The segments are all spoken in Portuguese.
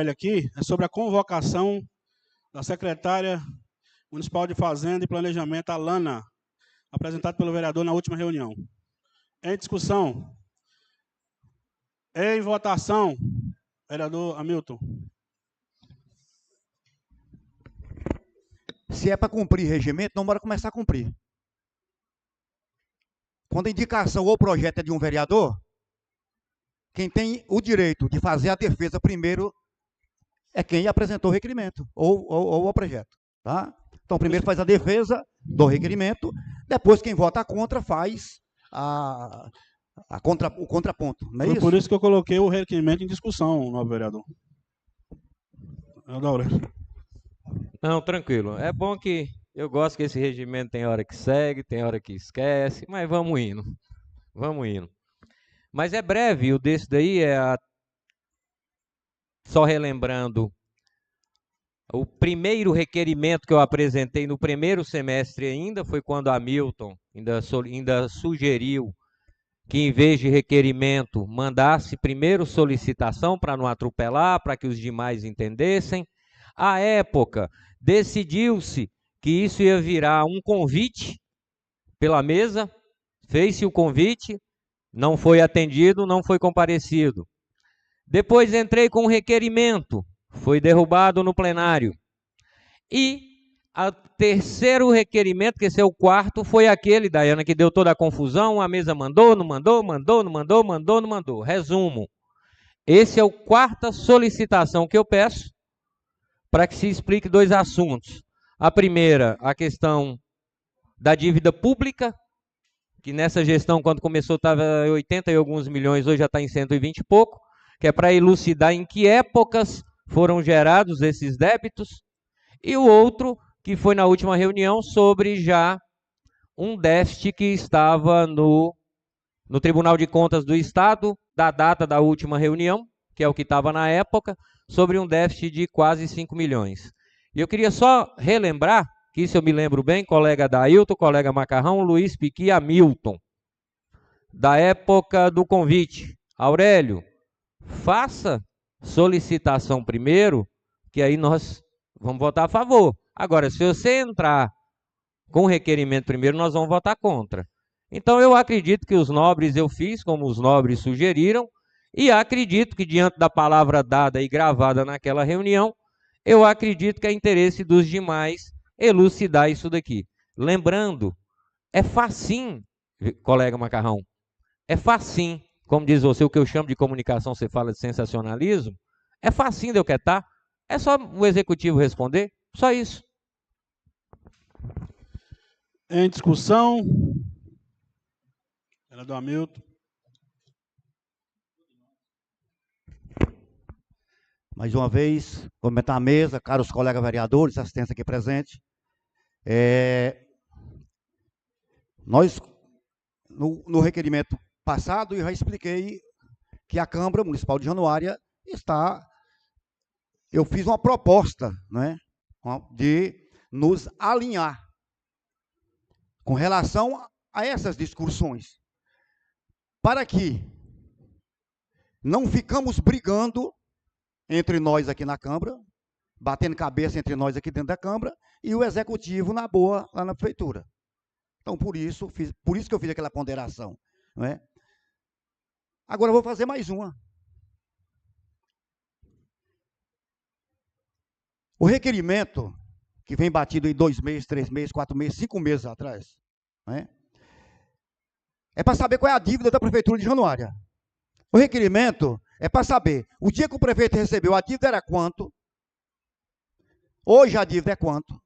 ele aqui é sobre a convocação da secretária municipal de Fazenda e Planejamento, Alana, apresentado pelo vereador na última reunião. Em discussão. Em votação. Vereador Hamilton. Se é para cumprir regimento, não bora começar a cumprir. Quando a indicação ou projeto é de um vereador, quem tem o direito de fazer a defesa primeiro é quem apresentou o requerimento ou o projeto. Tá? Então, primeiro faz a defesa do requerimento, depois quem vota contra faz o contraponto. Não é Foi isso? por isso que eu coloquei o requerimento em discussão, novo vereador. Não, tranquilo. É bom que eu gosto que esse regimento tem hora que segue, tem hora que esquece, mas vamos indo. Vamos indo. Mas é breve, o desse daí só relembrando, o primeiro requerimento que eu apresentei no primeiro semestre ainda foi quando a Hamilton ainda sugeriu que, em vez de requerimento, mandasse primeiro solicitação para não atropelar, para que os demais entendessem. À época, decidiu-se que isso ia virar um convite pela mesa, fez-se o convite, não foi atendido, não foi comparecido. Depois entrei com um requerimento, foi derrubado no plenário. E o terceiro requerimento, que esse é o quarto, foi aquele, Daiana, que deu toda a confusão, a mesa mandou, não mandou, mandou, não mandou, mandou, não mandou. Resumo, esse é a quarta solicitação que eu peço para que se explique dois assuntos. A primeira, a questão da dívida pública, que nessa gestão, quando começou, estava em 80 e alguns milhões, hoje já está em 120 e pouco, que é para elucidar em que épocas foram gerados esses débitos. E o outro, que foi na última reunião, sobre já um déficit que estava no Tribunal de Contas do Estado, da data da última reunião, que é o que estava na época, sobre um déficit de quase 5 milhões. E eu queria só relembrar, que isso eu me lembro bem, colega Dailton, colega Macarrão, Luiz Piqui e Hamilton, da época do convite. Aurélio, faça solicitação primeiro, que aí nós vamos votar a favor. Agora, se você entrar com o requerimento primeiro, nós vamos votar contra. Então, eu acredito que os nobres eu fiz, como os nobres sugeriram, e acredito que, diante da palavra dada e gravada naquela reunião, eu acredito que é interesse dos demais elucidar isso daqui. Lembrando, é facinho, colega Macarrão, é facinho, como diz você, o que eu chamo de comunicação, você fala de sensacionalismo, é facinho de eu quietar, é só o executivo responder, só isso. Em discussão, vereador Hamilton. Mais uma vez, cumprimentar a mesa, caros colegas vereadores, assistentes aqui presentes. Nós, no requerimento passado, eu já expliquei que a Câmara Municipal de Januária eu fiz uma proposta, né, de nos alinhar com relação a essas discussões, para que não ficamos brigando entre nós aqui na Câmara, batendo cabeça entre nós aqui dentro da Câmara, e o Executivo na boa lá na Prefeitura. Então, por isso que eu fiz aquela ponderação. Não é? Agora eu vou fazer mais uma. O requerimento, que vem batido em 2 meses, 3 meses, 4 meses, 5 meses atrás, não é para saber qual é a dívida da Prefeitura de Januária. O requerimento é para saber, o dia que o prefeito recebeu, a dívida era quanto? Hoje a dívida é quanto?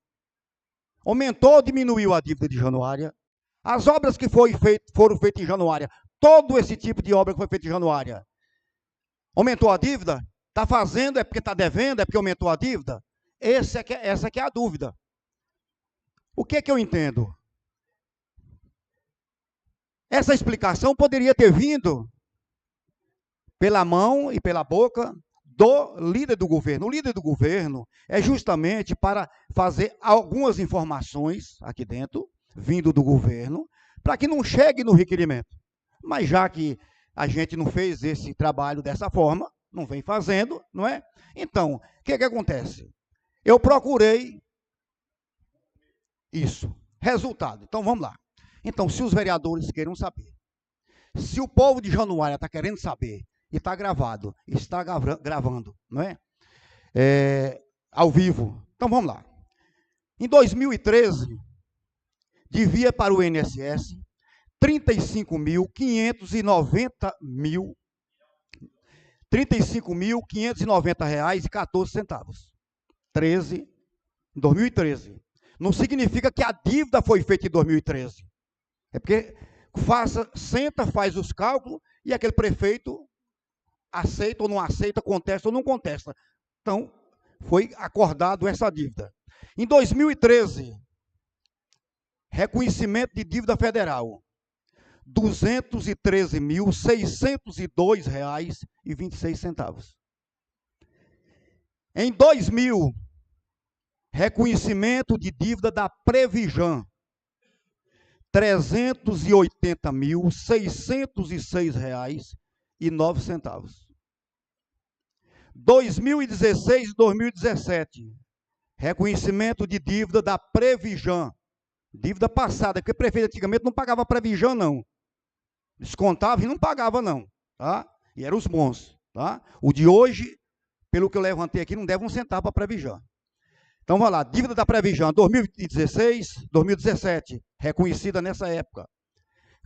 Aumentou ou diminuiu a dívida de Januária? As obras que foram feitas em Januária, todo esse tipo de obra que foi feita em Januária, aumentou a dívida? Está fazendo, é porque está devendo, é porque aumentou a dívida? Essa que é a dúvida. O que é que eu entendo? Essa explicação poderia ter vindo pela mão e pela boca do líder do governo. O líder do governo é justamente para fazer algumas informações aqui dentro, vindo do governo, para que não chegue no requerimento. Mas já que a gente não fez esse trabalho dessa forma, não vem fazendo, não é? Então, o que acontece? Eu procurei isso. Resultado. Então, vamos lá. Então, se os vereadores querem saber, se o povo de Januária está querendo saber, e está gravado, está gravando, não é? Ao vivo. Então, vamos lá. Em 2013, devia para o INSS R$ 35.590,14. 13, em 2013. Não significa que a dívida foi feita em 2013. É porque senta, faz os cálculos e aquele prefeito aceita ou não aceita, contesta ou não contesta. Então, foi acordado essa dívida. Em 2013, reconhecimento de dívida federal, R$ 213.602,26. Em 2000, reconhecimento de dívida da Previjan, R$ 380.606,09. 2016 e 2017, reconhecimento de dívida da Previjan, dívida passada, porque o prefeito antigamente não pagava Previjan, não. Descontava e não pagava, não. Tá? E eram os bons. Tá? O de hoje, pelo que eu levantei aqui, não deve um centavo para a Previjan. Então, vamos lá, dívida da Previjan 2016, 2017, reconhecida nessa época,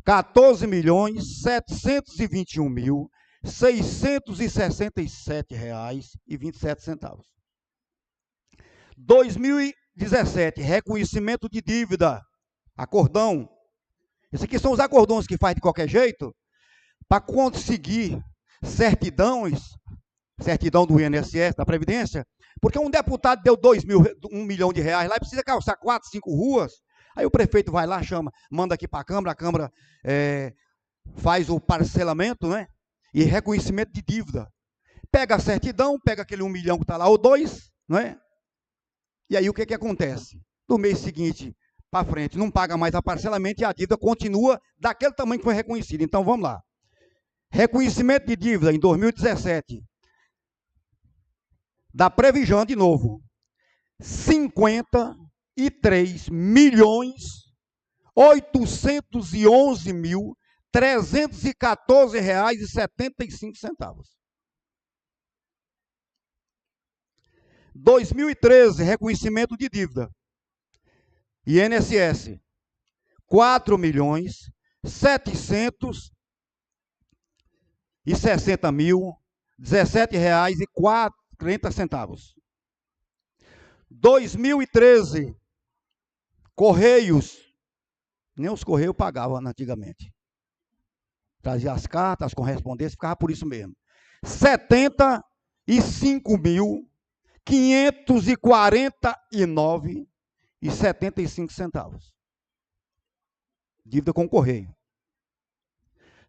R$ 14.721.667,27. 2017, reconhecimento de dívida, acordão. Esses aqui são os acordões que faz de qualquer jeito, para conseguir certidão do INSS, da Previdência, porque um deputado deu R$ 1 milhão lá e precisa calçar 4, 5 ruas. Aí o prefeito vai lá, manda aqui para a Câmara faz o parcelamento, né? E reconhecimento de dívida. Pega a certidão, pega aquele 1 milhão que está lá, ou 2, não é? E aí o que acontece? No mês seguinte, para frente, não paga mais a parcelamento e a dívida continua daquele tamanho que foi reconhecido. Então vamos lá. Reconhecimento de dívida em 2017. Da Previjan, de novo, R$ 53.811.314,75. 2013, reconhecimento de dívida. INSS, R$ 4.760.017,40. 2013, Correios, nem os Correios pagavam antigamente. Trazia as cartas, as correspondências, ficava por isso mesmo. R$ 75.549,75. Dívida com Correio.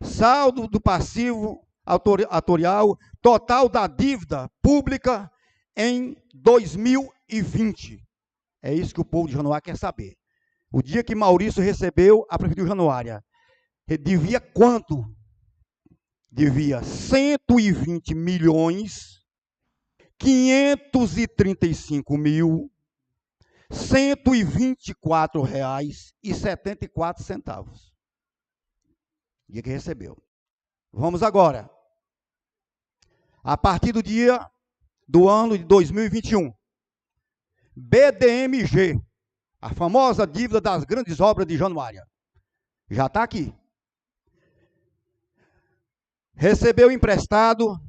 Saldo do passivo atuarial total da dívida pública em 2020. É isso que o povo de Januária quer saber. O dia que Maurício recebeu a Prefeitura de Januária, ele devia quanto? Devia 120.535.124,74. Dia que recebeu. Vamos agora. A partir do ano de 2021, BDMG, a famosa dívida das grandes obras de Januária, já está aqui. Recebeu emprestado R$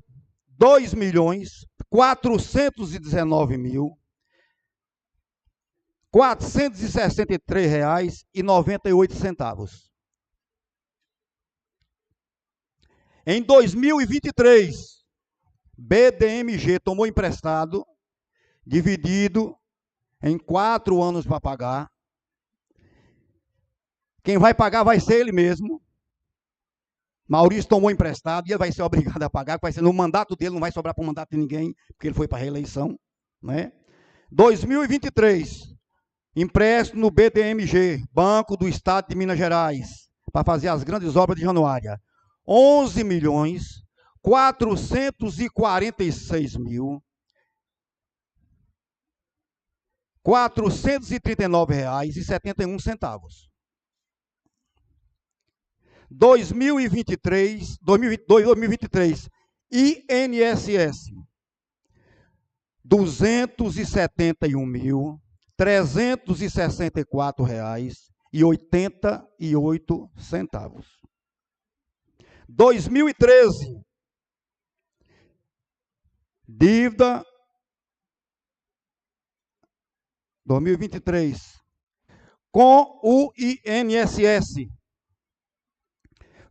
2.419.463,98. Em 2023, BDMG tomou emprestado, dividido em 4 anos para pagar. Quem vai pagar vai ser ele mesmo. Maurício tomou emprestado e ele vai ser obrigado a pagar, vai ser no mandato dele, não vai sobrar para o mandato de ninguém, porque ele foi para a reeleição. Né? 2023, empréstimo no BDMG, Banco do Estado de Minas Gerais, para fazer as grandes obras de Januária. R$ 11 R$446.439,71. 2023, INSS, R$271.364,88. 2013, dívida 2023 com o INSS,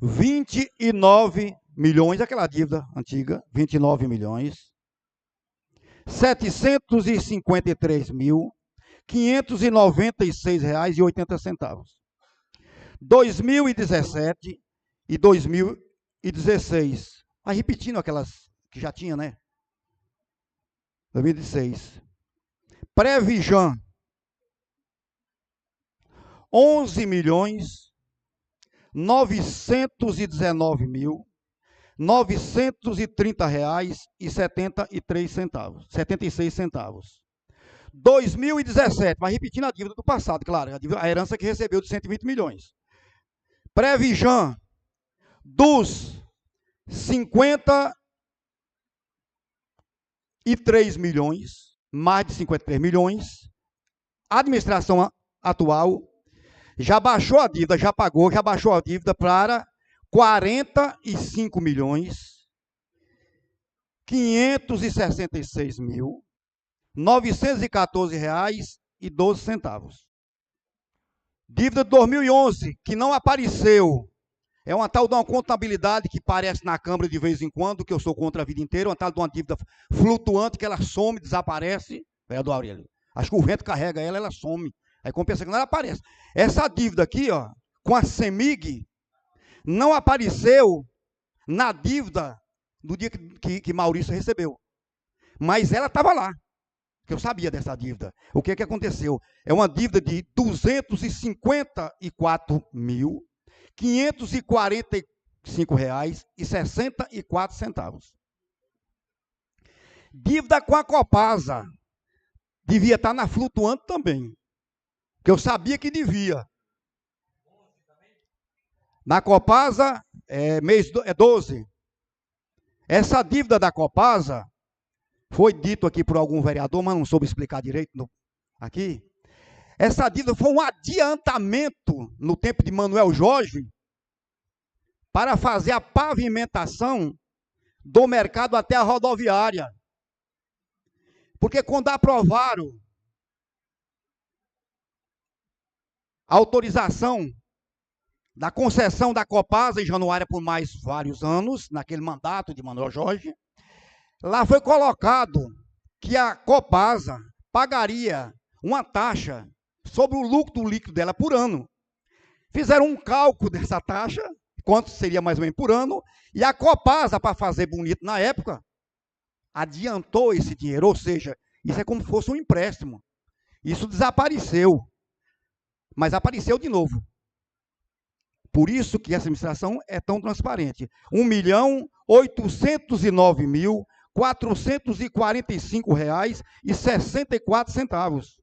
29 milhões, aquela dívida antiga, 29 milhões, 753.596,80. 2017 e 2016. Vai repetindo aquelas que já tinha, né? 2016. Previjan, 11.919.930,76. 2017, mas repetindo a dívida do passado, claro, a herança que recebeu de 120 milhões. Previjan, dos 53 milhões, mais de 53 milhões, a administração atual já baixou a dívida, já pagou, já baixou a dívida para 45 milhões, 566.914,12. Dívida de 2011, que não apareceu. É uma tal de uma contabilidade que aparece na Câmara de vez em quando, que eu sou contra a vida inteira, uma tal de uma dívida flutuante que ela some, desaparece. Vereador Aurélio, acho que o vento carrega ela, ela some. Aí compensa que não ela aparece. Essa dívida aqui, ó, com a CEMIG, não apareceu na dívida do dia que Maurício recebeu. Mas ela estava lá, que eu sabia dessa dívida. O que aconteceu? É uma dívida de R$254.545,64. Dívida com a Copasa. Devia estar na flutuante também. Que eu sabia que devia. Na Copasa, mês 12. Essa dívida da Copasa, foi dito aqui por algum vereador, mas não soube explicar direito aqui. Essa dívida foi um adiantamento no tempo de Manuel Jorge para fazer a pavimentação do mercado até a rodoviária. Porque quando aprovaram a autorização da concessão da Copasa em Januária por mais vários anos, naquele mandato de Manuel Jorge, lá foi colocado que a Copasa pagaria uma taxa sobre o lucro líquido dela por ano. Fizeram um cálculo dessa taxa, quanto seria mais ou menos por ano, e a Copasa, para fazer bonito na época, adiantou esse dinheiro, ou seja, isso é como se fosse um empréstimo. Isso desapareceu, mas apareceu de novo. Por isso que essa administração é tão transparente. R$1.809.445,64.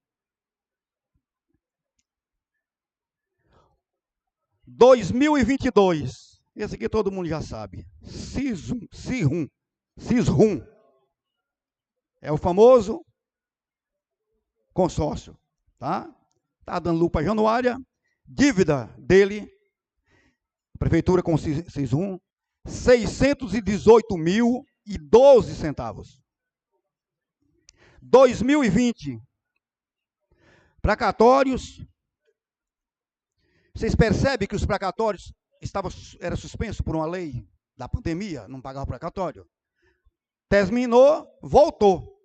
2022, esse aqui todo mundo já sabe. Cisrum. É o famoso consórcio, tá? Tá dando lucro para Januária. Dívida dele, prefeitura com Cisrum, R$618.012. 2020, precatórios. Vocês percebem que os precatórios eram suspensos por uma lei da pandemia, não pagavam precatório? Terminou, voltou.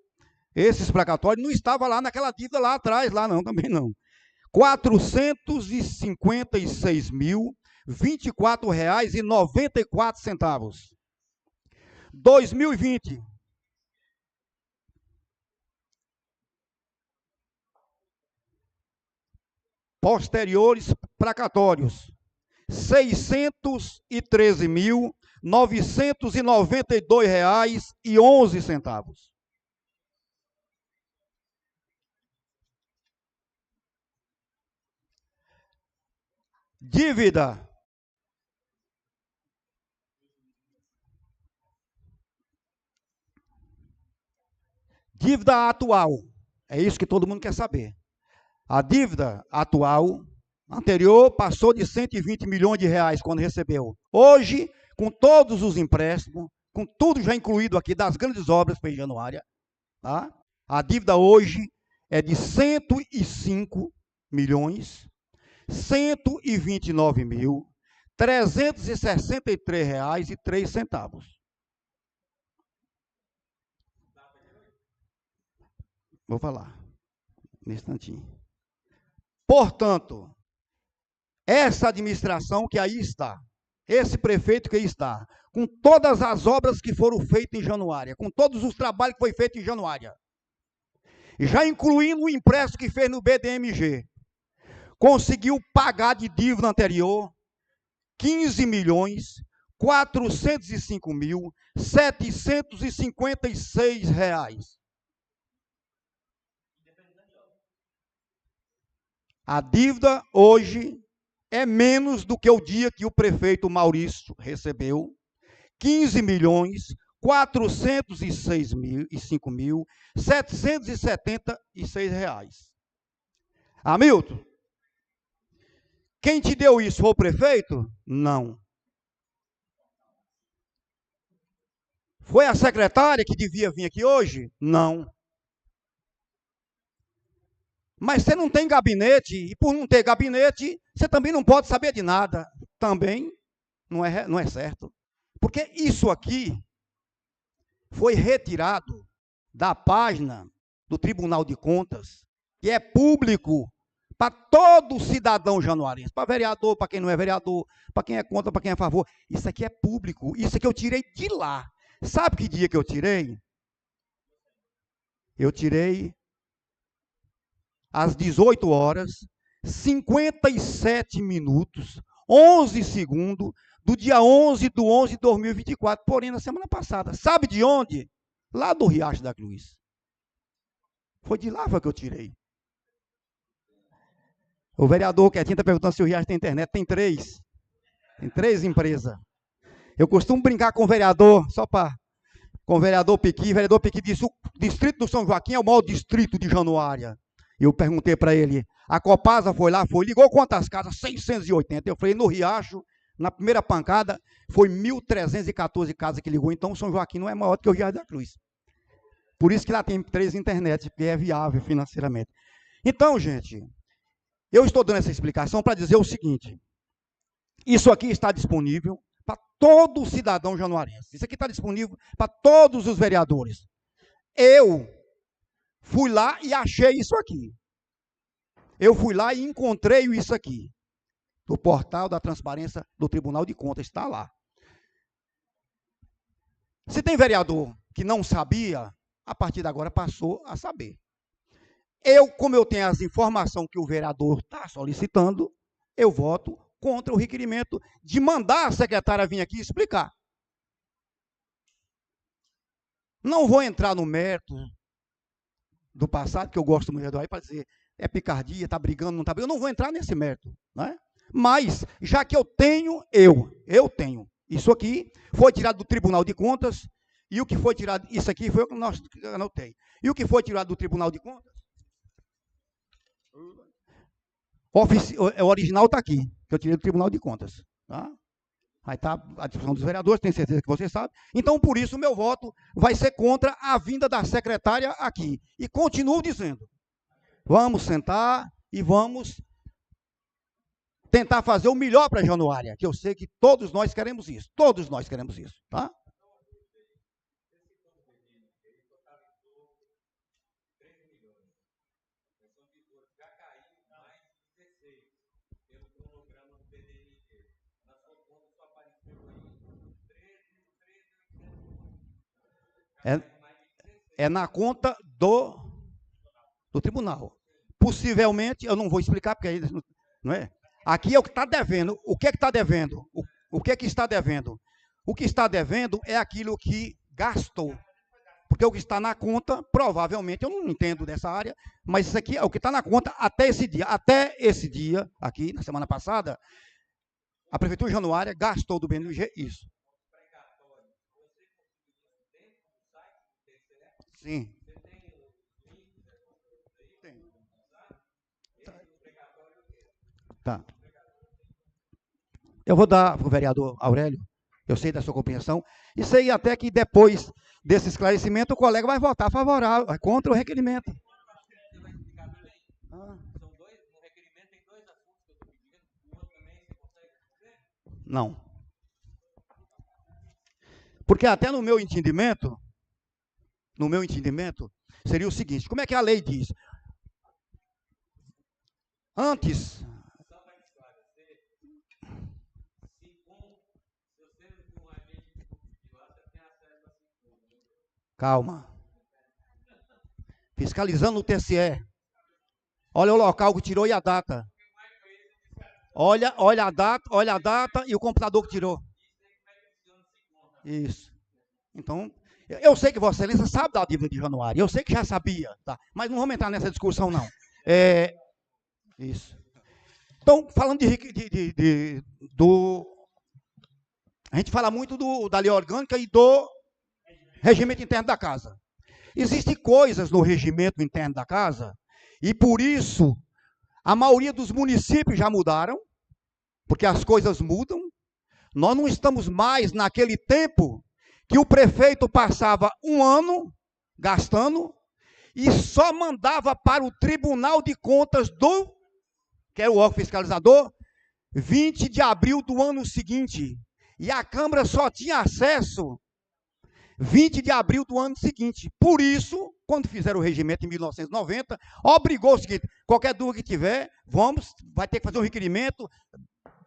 Esses precatórios não estavam lá naquela dívida lá atrás, lá não, também não. R$456.024,94. 2020. Posteriores precatórios. R$613.200 992,11. Dívida. Dívida atual. É isso que todo mundo quer saber. A dívida atual, anterior, passou de 120 milhões de reais quando recebeu. Hoje, com todos os empréstimos, com tudo já incluído aqui das grandes obras para em Januária, tá? A dívida hoje é de 105 milhões, 129.363 reais e 3 centavos. Vou falar, nesse instantinho. Portanto, essa administração que aí está, esse prefeito que aí está, com todas as obras que foram feitas em Januária, com todos os trabalhos que foi feito em Januária, já incluindo o empréstimo que fez no BDMG, conseguiu pagar de dívida anterior 15.405.756 reais. A dívida hoje é menos do que o dia que o prefeito Maurício recebeu 15.405.776 reais. Hamilton, quem te deu isso foi o prefeito? Não. Foi a secretária que devia vir aqui hoje? Não. Mas você não tem gabinete, e por não ter gabinete, você também não pode saber de nada. Também não é certo. Porque isso aqui foi retirado da página do Tribunal de Contas, que é público para todo cidadão januarense, para vereador, para quem não é vereador, para quem é contra, para quem é a favor. Isso aqui é público, isso aqui eu tirei de lá. Sabe que dia que eu tirei? Eu tirei às 18 horas, 57 minutos, 11 segundos, do dia 11/11/2024, porém na semana passada. Sabe de onde? Lá do Riacho da Cruz. Foi de lá que eu tirei. O vereador Quietinho está perguntando se o Riacho tem internet. Tem 3. Tem 3 empresas. Eu costumo brincar com o vereador, com o vereador Piqui. O vereador Piqui disse: o distrito do São Joaquim é o maior distrito de Januária. Eu perguntei para ele, a Copasa foi lá, ligou quantas casas? 680. Eu falei, no Riacho, na primeira pancada, foi 1.314 casas que ligou. Então o São Joaquim não é maior do que o Riacho da Cruz. Por isso que lá tem 3 internets, porque é viável financeiramente. Então, gente, eu estou dando essa explicação para dizer o seguinte: isso aqui está disponível para todo cidadão januarense. Isso aqui está disponível para todos os vereadores. Eu fui lá e achei isso aqui. Eu fui lá e encontrei isso aqui. No portal da transparência do Tribunal de Contas, está lá. Se tem vereador que não sabia, a partir de agora passou a saber. Como eu tenho as informações que o vereador está solicitando, eu voto contra o requerimento de mandar a secretária vir aqui explicar. Não vou entrar no mérito do passado, que eu gosto muito do aí, para dizer, é picardia, está brigando, não está brigando. Eu não vou entrar nesse mérito, né? Mas, já que eu tenho, isso aqui foi tirado do Tribunal de Contas, e o que foi tirado, isso aqui foi o que nós anotei. E o que foi tirado do Tribunal de Contas? O original está aqui, que eu tirei do Tribunal de Contas. Tá? Aí está a discussão dos vereadores, tenho certeza que você sabe. Então, por isso, o meu voto vai ser contra a vinda da secretária aqui. E continuo dizendo, vamos sentar e vamos tentar fazer o melhor para Januária, que eu sei que todos nós queremos isso. Todos nós queremos isso, tá? É na conta do tribunal. Possivelmente, eu não vou explicar, porque aí não é. Aqui é o que está devendo. O que é que está devendo? O que é que está devendo? O que está devendo é aquilo que gastou. Porque o que está na conta, provavelmente, eu não entendo dessa área, mas isso aqui é o que está na conta até esse dia. Até esse dia, aqui, na semana passada, a Prefeitura de Januária gastou do BNG isso. Sim. Tem. Tá. Eu vou dar para o vereador Aurélio, eu sei da sua compreensão, e sei até que depois desse esclarecimento o colega vai votar favorável, contra o requerimento. Não. Porque até no meu entendimento, seria o seguinte, como é que a lei diz? Antes... Calma. Fiscalizando o TSE. Olha o local que tirou e a data. Olha a data e o computador que tirou. Isso. Então, eu sei que Vossa Excelência sabe da dívida de Januário. Eu sei que já sabia, tá? Mas não vamos entrar nessa discussão, não. Isso. Então, falando a gente fala muito da lei orgânica e do regimento interno da casa. Existem coisas no regimento interno da casa, e por isso a maioria dos municípios já mudaram, porque as coisas mudam. Nós não estamos mais naquele tempo que o prefeito passava um ano gastando e só mandava para o Tribunal de Contas que é o órgão fiscalizador, 20 de abril do ano seguinte. E a Câmara só tinha acesso 20 de abril do ano seguinte. Por isso, quando fizeram o regimento em 1990, obrigou o seguinte, qualquer dúvida que tiver, vai ter que fazer um requerimento,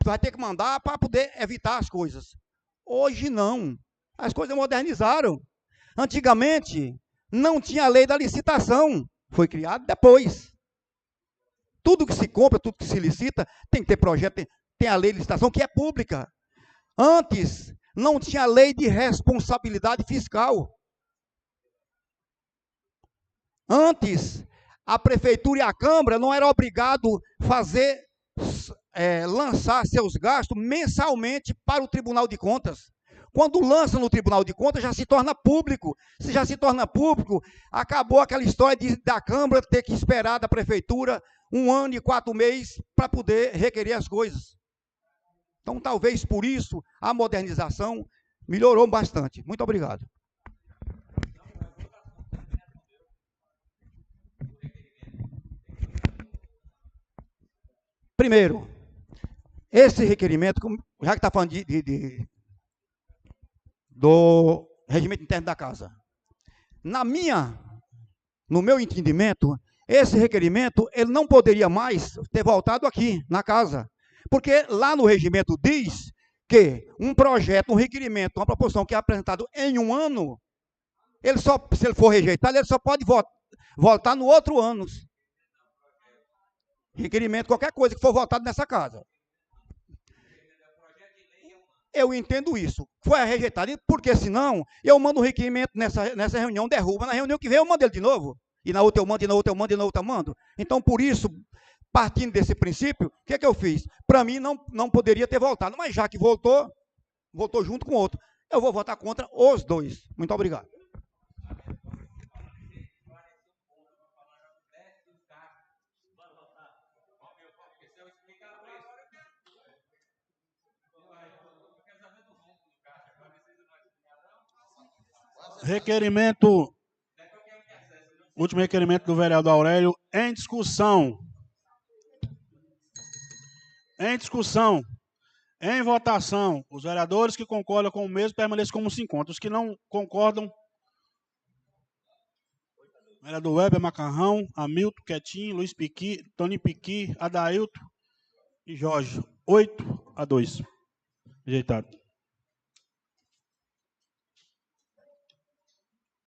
vai ter que mandar para poder evitar as coisas. Hoje não. As coisas modernizaram. Antigamente, não tinha a lei da licitação. Foi criado depois. Tudo que se compra, tudo que se licita, tem que ter projeto, tem a lei de licitação que é pública. Antes, não tinha lei de responsabilidade fiscal. Antes, a prefeitura e a Câmara não eram obrigados a lançar seus gastos mensalmente para o Tribunal de Contas. Quando lança no Tribunal de Contas, já se torna público. Se já se torna público, acabou aquela história da Câmara ter que esperar da Prefeitura 1 ano e 4 meses para poder requerer as coisas. Então, talvez por isso, a modernização melhorou bastante. Muito obrigado. Primeiro, esse requerimento, já que está falando do regimento interno da casa, no meu entendimento, esse requerimento ele não poderia mais ter voltado aqui na casa, porque lá no regimento diz que um projeto, um requerimento, uma proposição que é apresentado em um ano, se ele for rejeitado, ele só pode voltar no outro ano. Requerimento, qualquer coisa que for votado nessa casa. Eu entendo isso. Foi rejeitado, porque senão eu mando um requerimento nessa reunião, derruba. Na reunião que vem eu mando ele de novo. E na outra eu mando, e na outra eu mando, e na outra eu mando. Então, por isso, partindo desse princípio, o que é que eu fiz? Para mim, não poderia ter voltado. Mas já que voltou junto com o outro. Eu vou votar contra os dois. Muito obrigado. Requerimento, último requerimento do vereador Aurélio, em discussão. Em discussão. Em votação. Os vereadores que concordam com o mesmo permaneçam como se encontram. Os que não concordam, vereador Weber Macarrão, Hamilton, Quietinho, Luiz Piqui, Tony Piqui, Adailton e Jorge. 8-2. Rejeitado.